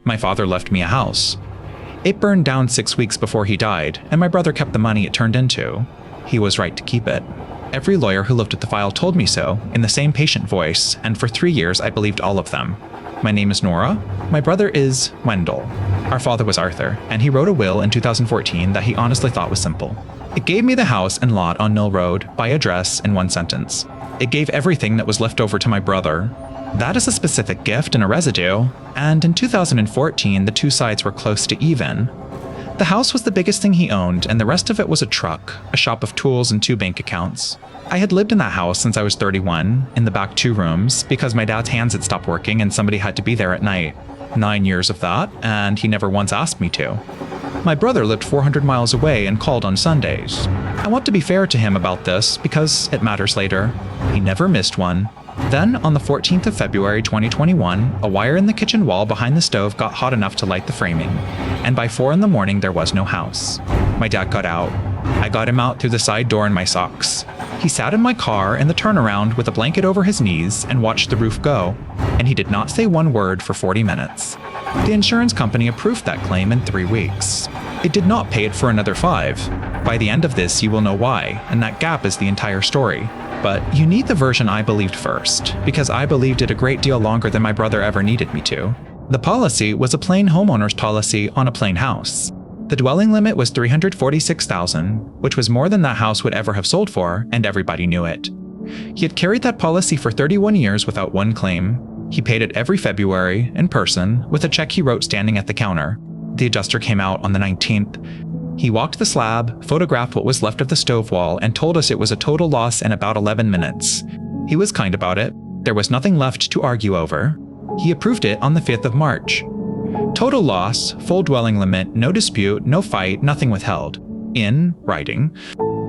My father left me a house. It burned down 6 weeks before he died, and my brother kept the money it turned into. He was right to keep it. Every lawyer who looked at the file told me so, in the same patient voice, and for 3 years I believed all of them. My name is Nora. My brother is Wendell. Our father was Arthur, and he wrote a will in 2014 that he honestly thought was simple. It gave me the house and lot on Mill Road by address in one sentence. It gave everything that was left over to my brother. That is a specific gift and a residue, and in 2014 the two sides were close to even. The house was the biggest thing he owned, and the rest of it was a truck, a shop of tools, and 2 bank accounts. I had lived in that house since I was 31, in the back 2 rooms, because my dad's hands had stopped working and somebody had to be there at night. 9 years of that, and he never once asked me to. My brother lived 400 miles away and called on Sundays. I want to be fair to him about this because it matters later. He never missed one. Then, on the 14th of February 2021, a wire in the kitchen wall behind the stove got hot enough to light the framing, and by 4 in the morning there was no house. My dad got out. I got him out through the side door in my socks. He sat in my car in the turnaround with a blanket over his knees and watched the roof go, and he did not say one word for 40 minutes. The insurance company approved that claim in 3 weeks. It did not pay it for another 5. By the end of this, you will know why, and that gap is the entire story. But you need the version I believed first, because I believed it a great deal longer than my brother ever needed me to. The policy was a plain homeowner's policy on a plain house. The dwelling limit was $346,000, which was more than that house would ever have sold for, and everybody knew it. He had carried that policy for 31 years without one claim. He paid it every February, in person, with a check he wrote standing at the counter. The adjuster came out on the 19th. He walked the slab, photographed what was left of the stove wall, and told us it was a total loss in about 11 minutes. He was kind about it. There was nothing left to argue over. He approved it on the 5th of March. Total loss, full dwelling limit, no dispute, no fight, nothing withheld. In writing.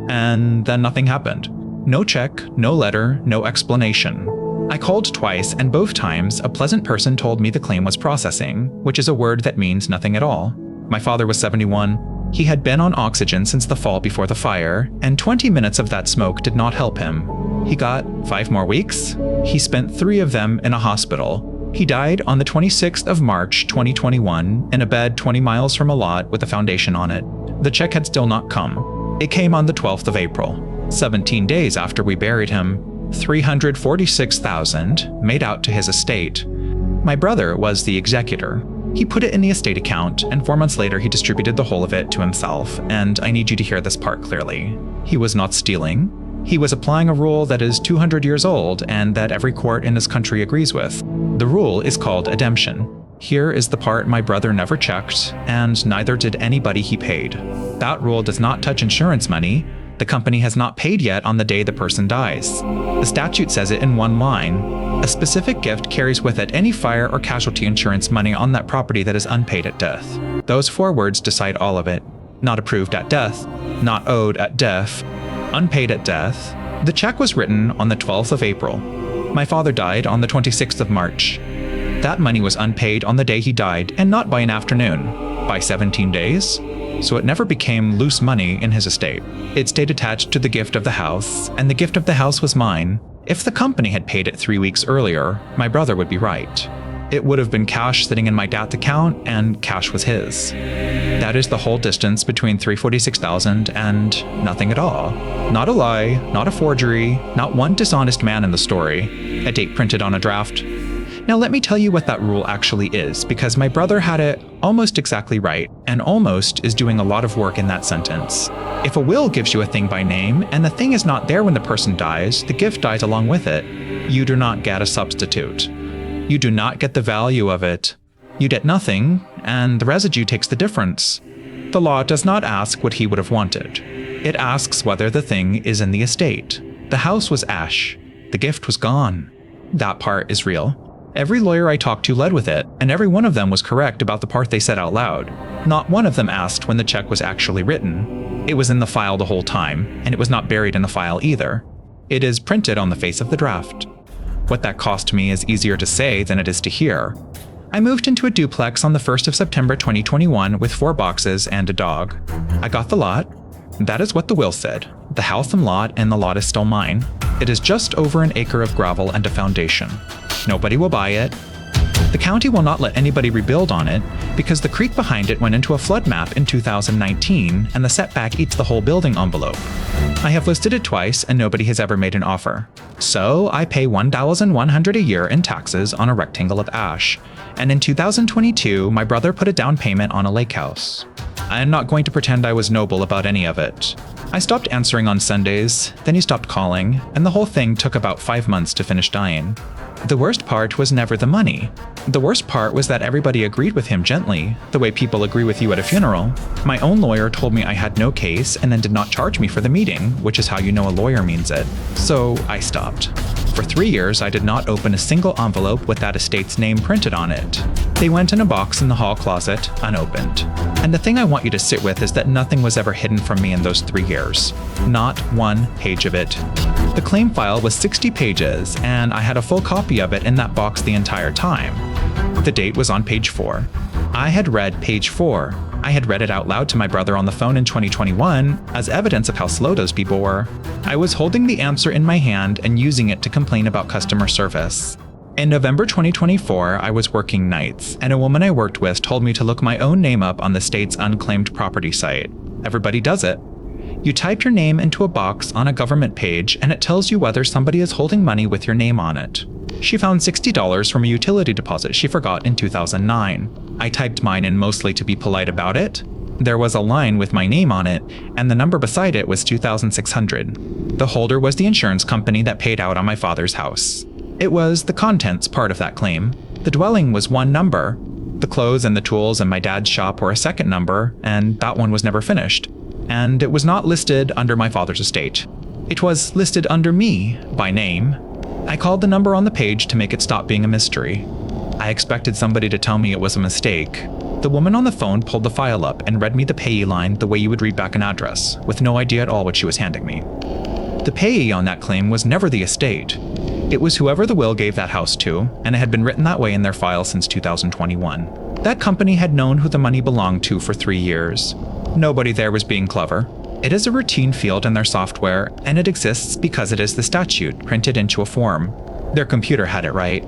And then nothing happened. No check, no letter, no explanation. I called twice, and both times a pleasant person told me the claim was processing, which is a word that means nothing at all. My father was 71. He had been on oxygen since the fall before the fire, and 20 minutes of that smoke did not help him. He got 5 more weeks. He spent 3 of them in a hospital. He died on the 26th of March 2021 in a bed 20 miles from a lot with a foundation on it. The check had still not come. It came on the 12th of April, 17 days after we buried him. $346,000 made out to his estate. My brother was the executor. He put it in the estate account, and 4 months later he distributed the whole of it to himself, and I need you to hear this part clearly. He was not stealing. He was applying a rule that is 200 years old and that every court in this country agrees with. The rule is called redemption. Here is the part my brother never checked, and neither did anybody he paid. That rule does not touch insurance money. The company has not paid yet on the day the person dies. The statute says it in one line. A specific gift carries with it any fire or casualty insurance money on that property that is unpaid at death. Those 4 words decide all of it. Not approved at death, not owed at death, unpaid at death. The check was written on the 12th of April. My father died on the 26th of March. That money was unpaid on the day he died, and not by an afternoon, by 17 days. So it never became loose money in his estate. It stayed attached to the gift of the house, and the gift of the house was mine. If the company had paid it 3 weeks earlier, my brother would be right. It would have been cash sitting in my dad's account, and cash was his. That is the whole distance between $346,000 and nothing at all. Not a lie, not a forgery, not one dishonest man in the story. A date printed on a draft. Now let me tell you what that rule actually is, because my brother had it almost exactly right, and almost is doing a lot of work in that sentence. If a will gives you a thing by name, and the thing is not there when the person dies, the gift dies along with it. You do not get a substitute. You do not get the value of it. You get nothing, and the residue takes the difference. The law does not ask what he would have wanted. It asks whether the thing is in the estate. The house was ash. The gift was gone. That part is real. Every lawyer I talked to led with it, and every one of them was correct about the part they said out loud. Not one of them asked when the check was actually written. It was in the file the whole time, and it was not buried in the file either. It is printed on the face of the draft. What that cost me is easier to say than it is to hear. I moved into a duplex on the 1st of September 2021 with 4 boxes and a dog. I got the lot. That is what the will said. The house and lot, and the lot is still mine. It is just over an acre of gravel and a foundation. Nobody will buy it. The county will not let anybody rebuild on it because the creek behind it went into a flood map in 2019 and the setback eats the whole building envelope. I have listed it twice and nobody has ever made an offer. So I pay $1,100 a year in taxes on a rectangle of ash. And in 2022, my brother put a down payment on a lake house. I am not going to pretend I was noble about any of it. I stopped answering on Sundays, then he stopped calling, and the whole thing took about 5 months to finish dying. The worst part was never the money. The worst part was that everybody agreed with him gently, the way people agree with you at a funeral. My own lawyer told me I had no case and then did not charge me for the meeting, which is how you know a lawyer means it. So I stopped. For 3 years, I did not open a single envelope with that estate's name printed on it. They went in a box in the hall closet, unopened. And the thing I want you to sit with is that nothing was ever hidden from me in those 3 years. Not one page of it. The claim file was 60 pages, and I had a full copy of it in that box the entire time. The date was on page 4. I had read page 4. I had read it out loud to my brother on the phone in 2021 as evidence of how slow those people were. I was holding the answer in my hand and using it to complain about customer service. In November 2024, I was working nights, and a woman I worked with told me to look my own name up on the state's unclaimed property site. Everybody does it. You type your name into a box on a government page, and it tells you whether somebody is holding money with your name on it. She found $60 from a utility deposit she forgot in 2009. I typed mine in mostly to be polite about it. There was a line with my name on it, and the number beside it was $2,600. The holder was the insurance company that paid out on my father's house. It was the contents part of that claim. The dwelling was one number. The clothes and the tools in my dad's shop were a second number, and that one was never finished. And it was not listed under my father's estate. It was listed under me, by name. I called the number on the page to make it stop being a mystery. I expected somebody to tell me it was a mistake. The woman on the phone pulled the file up and read me the payee line the way you would read back an address, with no idea at all what she was handing me. The payee on that claim was never the estate. It was whoever the will gave that house to, and it had been written that way in their file since 2021. That company had known who the money belonged to for 3 years. Nobody there was being clever. It is a routine field in their software, and it exists because it is the statute printed into a form. Their computer had it right.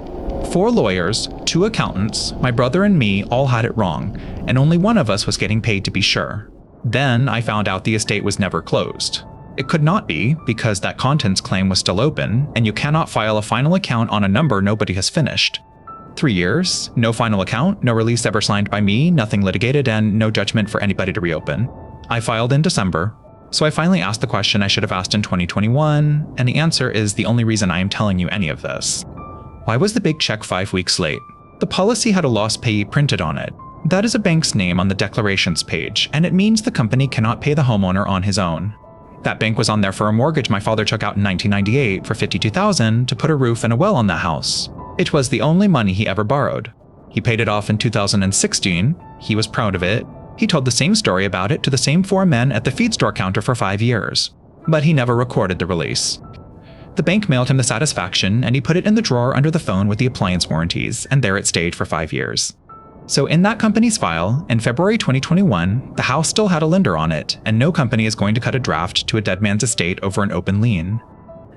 4 lawyers, 2 accountants, my brother and me all had it wrong, and only one of us was getting paid to be sure. Then I found out the estate was never closed. It could not be, because that contents claim was still open, and you cannot file a final account on a number nobody has finished. 3 years, no final account, no release ever signed by me, nothing litigated, and no judgment for anybody to reopen. I filed in December, so I finally asked the question I should have asked in 2021, and the answer is the only reason I am telling you any of this. Why was the big check 5 weeks late? The policy had a lost payee printed on it. That is a bank's name on the declarations page, and it means the company cannot pay the homeowner on his own. That bank was on there for a mortgage my father took out in 1998 for $52,000 to put a roof and a well on that house. It was the only money he ever borrowed. He paid it off in 2016. He was proud of it. He told the same story about it to the same 4 men at the feed store counter for 5 years. But he never recorded the release. The bank mailed him the satisfaction, and he put it in the drawer under the phone with the appliance warranties, and there it stayed for 5 years. So in that company's file, in February 2021, the house still had a lender on it, and no company is going to cut a draft to a dead man's estate over an open lien.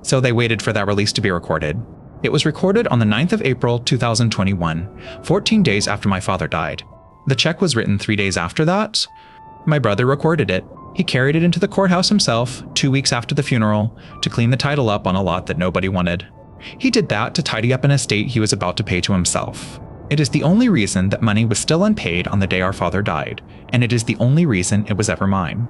So they waited for that release to be recorded. It was recorded on the 9th of April 2021, 14 days after my father died. The check was written 3 days after that. My brother recorded it. He carried it into the courthouse himself, 2 weeks after the funeral, to clean the title up on a lot that nobody wanted. He did that to tidy up an estate he was about to pay to himself. It is the only reason that money was still unpaid on the day our father died, and it is the only reason it was ever mine.